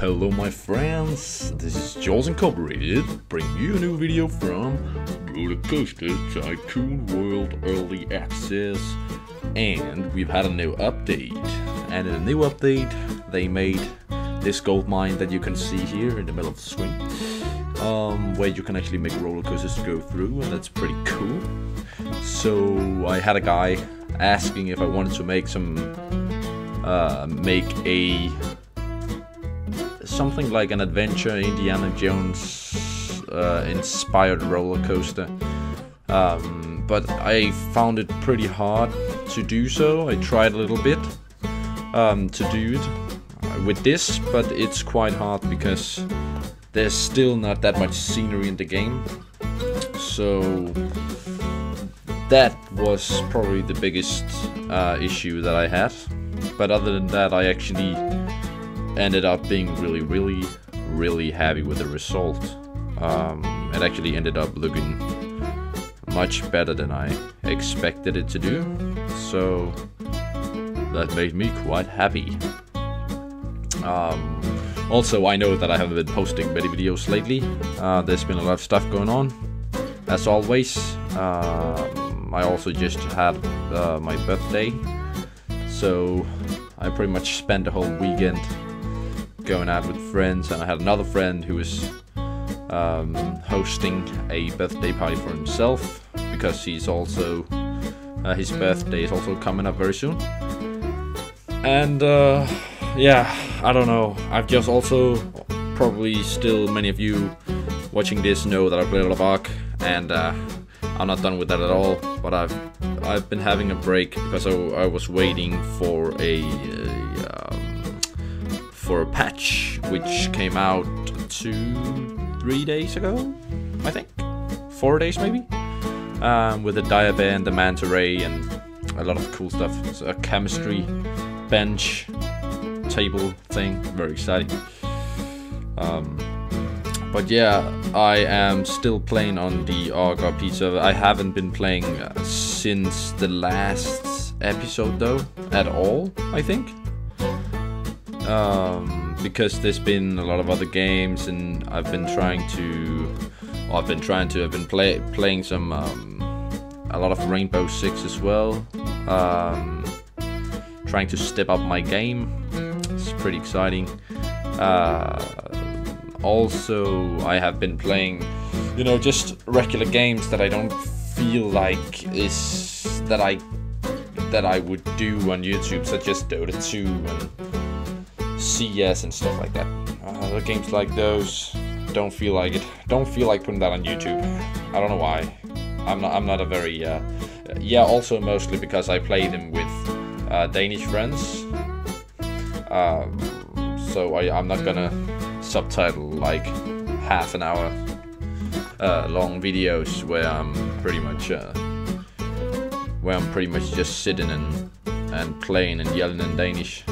Hello my friends, this is Jaws Incorporated, bringing you a new video from RollerCoaster Tycoon World Early Access. And we've had a new update, and in the new update they made this gold mine that you can see here in the middle of the screen, where you can actually make roller coasters to go through, and that's pretty cool. So I had a guy asking if I wanted to make something like an adventure Indiana Jones inspired roller coaster, but I found it pretty hard to do so. I tried a little bit to do it with this, but it's quite hard because there's still not that much scenery in the game. So that was probably the biggest issue that I had. But other than that, I actually ended up being really happy with the result. It actually ended up looking much better than I expected it to do, so that made me quite happy. Also, I know that I haven't been posting many videos lately. There's been a lot of stuff going on, as always. I also just had my birthday, so I pretty much spent the whole weekend going out with friends, and I had another friend who was hosting a birthday party for himself, because he's also his birthday is also coming up very soon. And yeah, I don't know, I've just also, probably still many of you watching this know that I play a lot of Ark, and I'm not done with that at all, but I've been having a break because I was waiting for a patch which came out 2-3 days ago, I think, 4 days maybe, with the diaband, the manta ray, and a lot of cool stuff. It's a chemistry bench table thing, very exciting. But yeah, I am still playing on the RP server. I haven't been playing since the last episode though, at all, I think. Because there's been a lot of other games, and I've been playing some a lot of Rainbow Six as well. Trying to step up my game. It's pretty exciting. Also, I have been playing, just regular games that I don't feel like that I would do on YouTube, such as Dota 2 and CS and stuff like that. The games like those don't feel like putting that on YouTube. I don't know why. I'm not a very also mostly because I play them with Danish friends. So I'm not gonna subtitle like half an hour long videos where I'm pretty much just sitting and playing and yelling in Danish.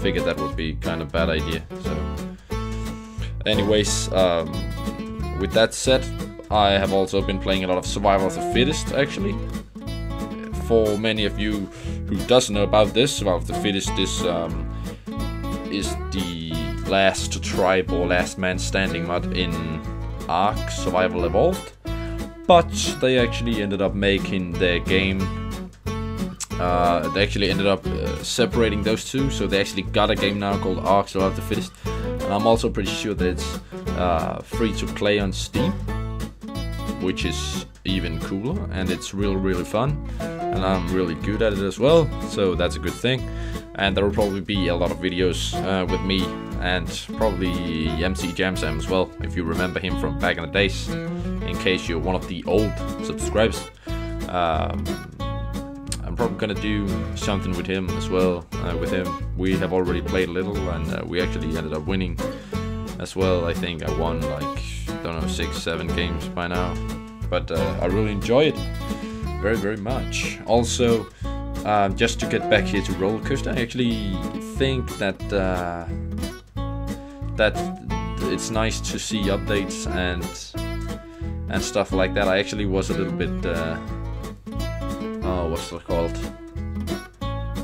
Figured that would be kind of bad idea. So anyways, with that said, I have also been playing a lot of Survival of the Fittest, actually. For many of you who doesn't know about this, Survival of the Fittest is the last tribe or last man standing mod in Ark Survival Evolved, but they actually ended up making their game. They actually ended up separating those two, so they actually got a game now called Ark Survival of the Fittest, and I'm also pretty sure that it's free to play on Steam, which is even cooler, and it's really fun, and I'm really good at it as well, so that's a good thing. And there will probably be a lot of videos with me, and probably MC Jamsam as well, if you remember him from back in the days, in case you're one of the old subscribers. I'm probably gonna do something with him as well. We have already played a little, and we actually ended up winning as well. I think I won like, I don't know, 6-7 games by now, but I really enjoy it very much. Also, just to get back here to RollerCoaster, I actually think that it's nice to see updates and stuff like that. I actually was a little bit what's it called?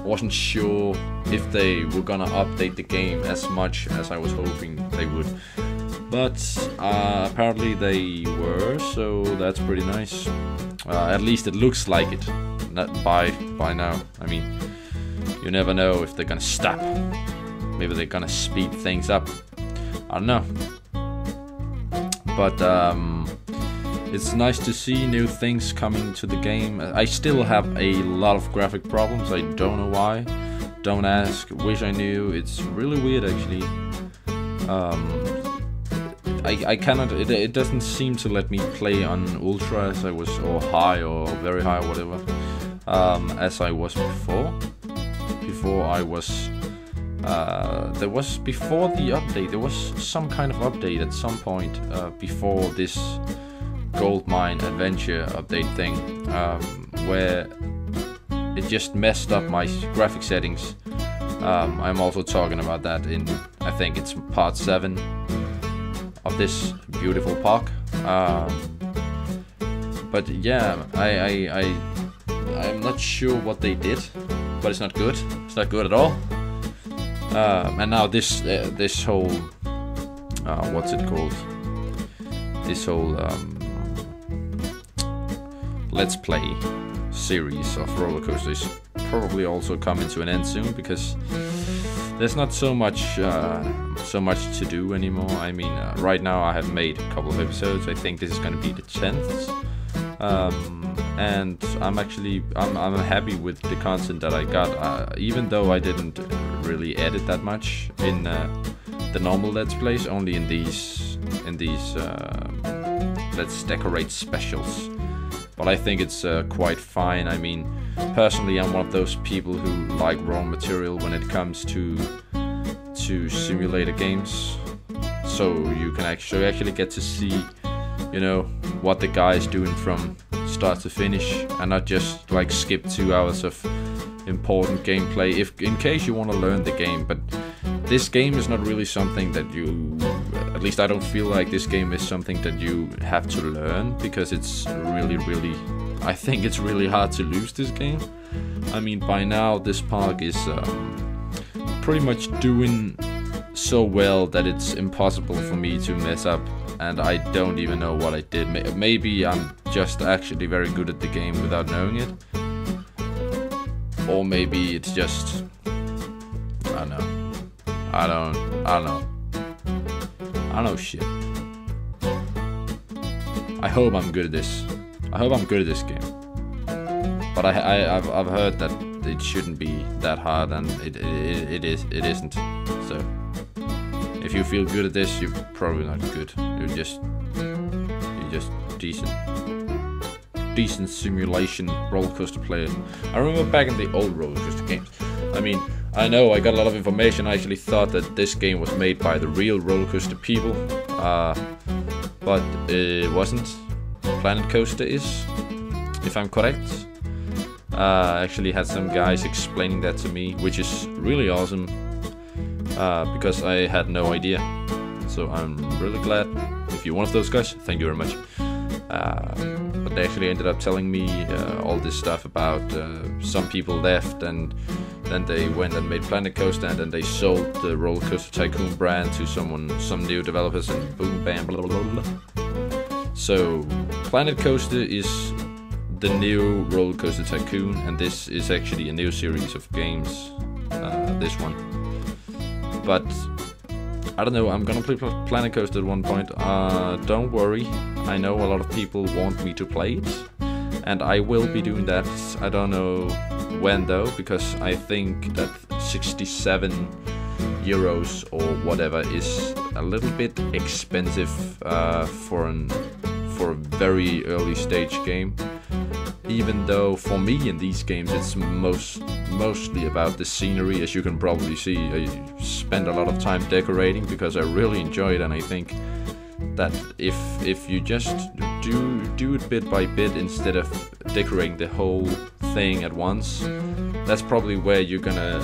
wasn't sure if they were gonna update the game as much as I was hoping they would. But apparently they were, so that's pretty nice. At least it looks like it. Not by now. I mean, you never know if they're gonna stop. Maybe they're gonna speed things up. I don't know. But it's nice to see new things coming to the game. I still have a lot of graphic problems. I don't know why. Don't ask. Wish I knew. It's really weird, actually. I cannot. It doesn't seem to let me play on ultra as I was, or high, or very high, or whatever, as I was before. Before I was. There was before the update. There was some kind of update at some point before this gold mine adventure update thing, where it just messed up my graphic settings. I'm also talking about that in, I think it's part 7 of this beautiful park. But yeah, I'm not sure what they did, but it's not good. It's not good at all. And now this whole what's it called? This whole Let's Play series of roller coasters probably also coming to an end soon, because there's not so much to do anymore. I mean, right now I have made a couple of episodes. I think this is going to be the 10th, and I'm happy with the content that I got, even though I didn't really edit that much in the normal Let's Plays, only in these Let's Decorate specials. But I think it's quite fine. I mean, personally, I'm one of those people who like raw material when it comes to simulator games. So you can actually get to see, you know, what the guy is doing from start to finish, and not just like skip 2 hours of important gameplay, in case you want to learn the game. But this game is not really something that you, at least I don't feel like this game is something that you have to learn, because it's really, I think it's really hard to lose this game. I mean, by now this park is pretty much doing so well that it's impossible for me to mess up, and I don't even know what I did. Maybe I'm just actually very good at the game without knowing it, or maybe it's just, I don't know. I don't know shit. I hope I'm good at this. I hope I'm good at this game. But I've heard that it shouldn't be that hard, and it isn't. So if you feel good at this, you're probably not good. You're just decent simulation roller coaster player. I remember back in the old roller coaster games. I mean, I know I got a lot of information. I actually thought that this game was made by the real roller coaster people, but it wasn't. Planet Coaster is, if I'm correct. I actually had some guys explaining that to me, which is really awesome, because I had no idea. So I'm really glad. If you're one of those guys, thank you very much. But they actually ended up telling me all this stuff about some people left, and then they went and made Planet Coaster, and then they sold the RollerCoaster Tycoon brand to some new developers, and boom, bam, blah, blah, blah, blah. So Planet Coaster is the new RollerCoaster Tycoon, and this is actually a new series of games, this one. But I don't know, I'm gonna play Planet Coaster at one point. Don't worry, I know a lot of people want me to play it, and I will be doing that. I don't know when though, because I think that 67 euros or whatever is a little bit expensive for a very early stage game. Even though for me in these games it's mostly about the scenery, as you can probably see. I spend a lot of time decorating because I really enjoy it, and I think that if you just do it bit by bit instead of decorating the whole thing at once, that's probably where you're gonna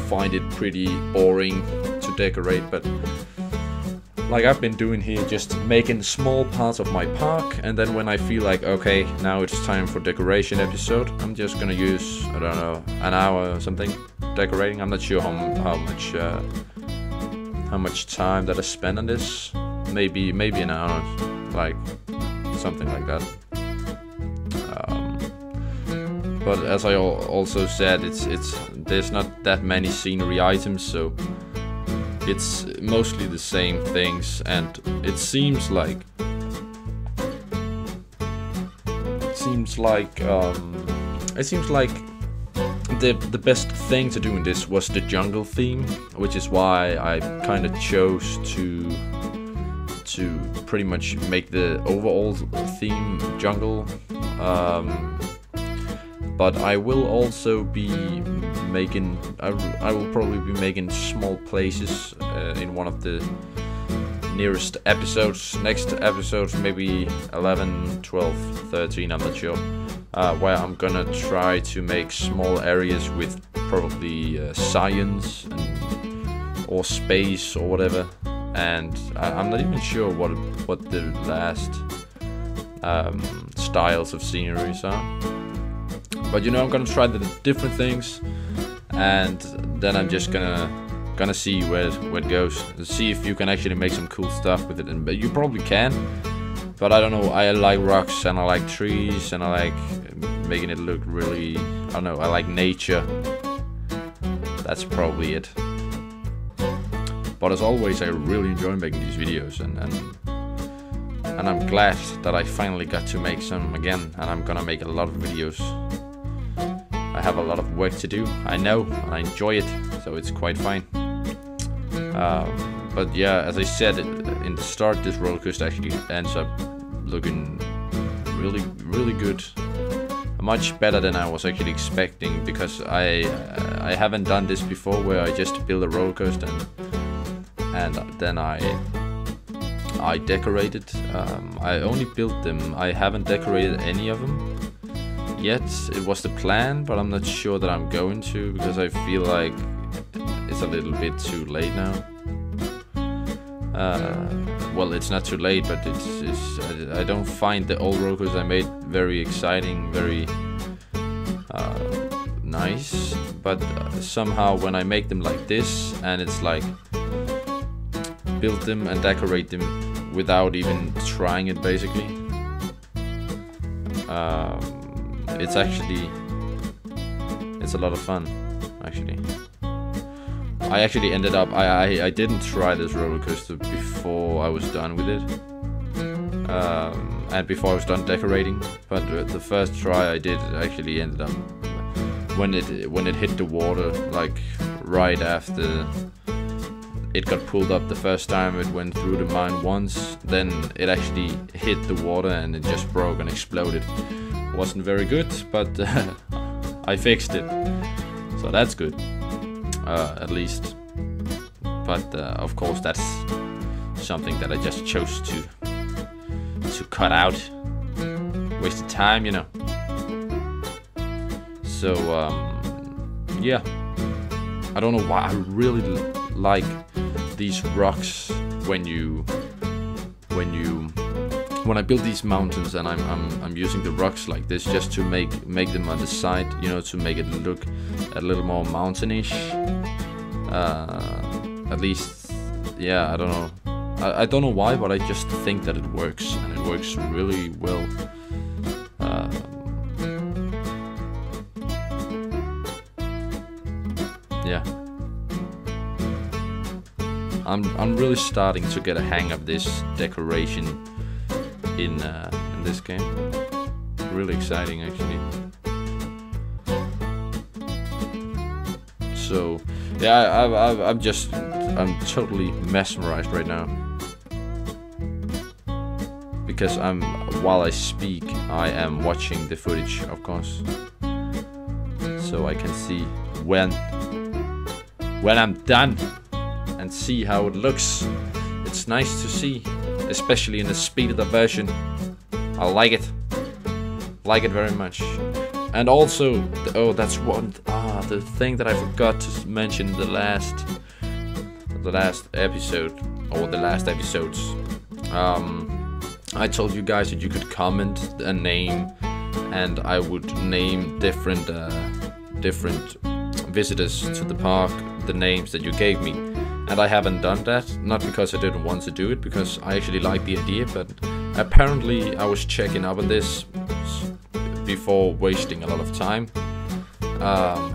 find it pretty boring to decorate. But like I've been doing here, just making small parts of my park, and then when I feel like, okay, now it's time for decoration episode, I'm just gonna use, I don't know, an hour or something decorating. I'm not sure how much time that I spend on this. Maybe an hour, like something like that. But as I also said, there's not that many scenery items, so it's mostly the same things, and it seems like the best thing to do in this was the jungle theme, which is why I kind of chose to pretty much make the overall theme jungle. But I will also be making, I will probably be making small places in one of the nearest episodes, next episodes, maybe 11, 12, 13, I'm not sure, where I'm gonna try to make small areas with probably science or space or whatever, and I'm not even sure what the last styles of sceneries are. But you know, I'm gonna try the different things, and then I'm just gonna see where it goes. See if you can actually make some cool stuff with it, and you probably can. But I don't know. I like rocks, and I like trees, and I like making it look really. I don't know. I like nature. That's probably it. But as always, I really enjoy making these videos, and I'm glad that I finally got to make some again, and I'm gonna make a lot of videos. I have a lot of work to do, I know, and I enjoy it, so it's quite fine. But yeah, as I said in the start, this roller coaster actually ends up looking really, really good. Much better than I was actually expecting, because I haven't done this before, where I just build a roller coaster and then I decorated. I only built them. I haven't decorated any of them yet. It was the plan, but I'm not sure that I'm going to, because I feel like it's a little bit too late now. Well, it's not too late, but I don't find the old roller coasters I made very exciting, very nice. But somehow when I make them like this, and it's like build them and decorate them without even trying it, basically. It's a lot of fun, actually. I actually ended up, I didn't try this roller coaster before I was done with it, and before I was done decorating. But the first try I did, it actually ended up when it hit the water, like right after it got pulled up the first time. It went through the mine once, then it actually hit the water and it just broke and exploded. Wasn't very good, but I fixed it, so that's good, at least. But of course, that's something that I just chose to cut out. Wasted time, you know. So yeah, I don't know why I really like these rocks when I build these mountains, and I'm using the rocks like this just to make them on the side, you know, to make it look a little more mountainish. At least, yeah, I don't know. I don't know why, but I just think that it works, and it works really well. Yeah. I'm really starting to get a hang of this decoration in this game. Really exciting, actually. So yeah, I'm totally mesmerized right now, because while I speak, I am watching the footage, of course, so I can see when I'm done and see how it looks. It's nice to see, especially in the speeded up version. I like it very much. And also, that's the thing that I forgot to mention in the last episode. or the last episodes. I told you guys that you could comment a name, and I would name different visitors to the park, the names that you gave me. And I haven't done that, not because I didn't want to do it, because I actually like the idea, but apparently I was checking up on this before wasting a lot of time.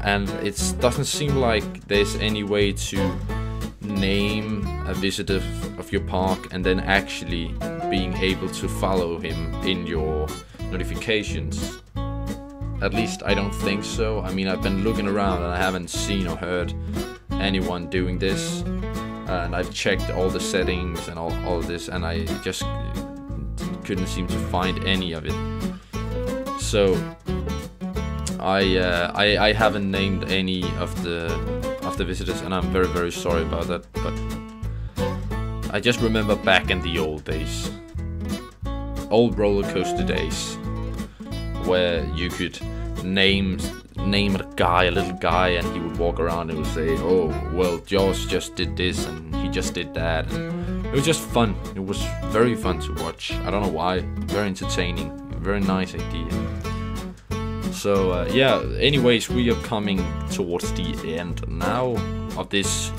And it doesn't seem like there's any way to name a visitor of your park and then actually being able to follow him in your notifications. At least I don't think so. I mean, I've been looking around and I haven't seen or heard anyone doing this, and I've checked all the settings and all of this, and I just couldn't seem to find any of it. So I haven't named any of the visitors, and I'm very, very sorry about that, but I just remember back in the old days, old roller coaster days, where you could name a guy, a little guy, and he would walk around and would say, oh, well, Josh just did this and he just did that, and it was just fun. It was very fun to watch. I don't know why. Very entertaining. Very nice idea. So yeah, anyways, we are coming towards the end now of this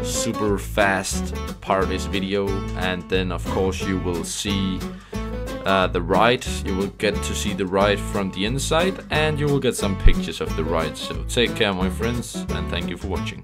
super fast part of this video, and then of course you will see the ride. You will get to see the ride from the inside, and you will get some pictures of the ride. So take care, my friends, and thank you for watching.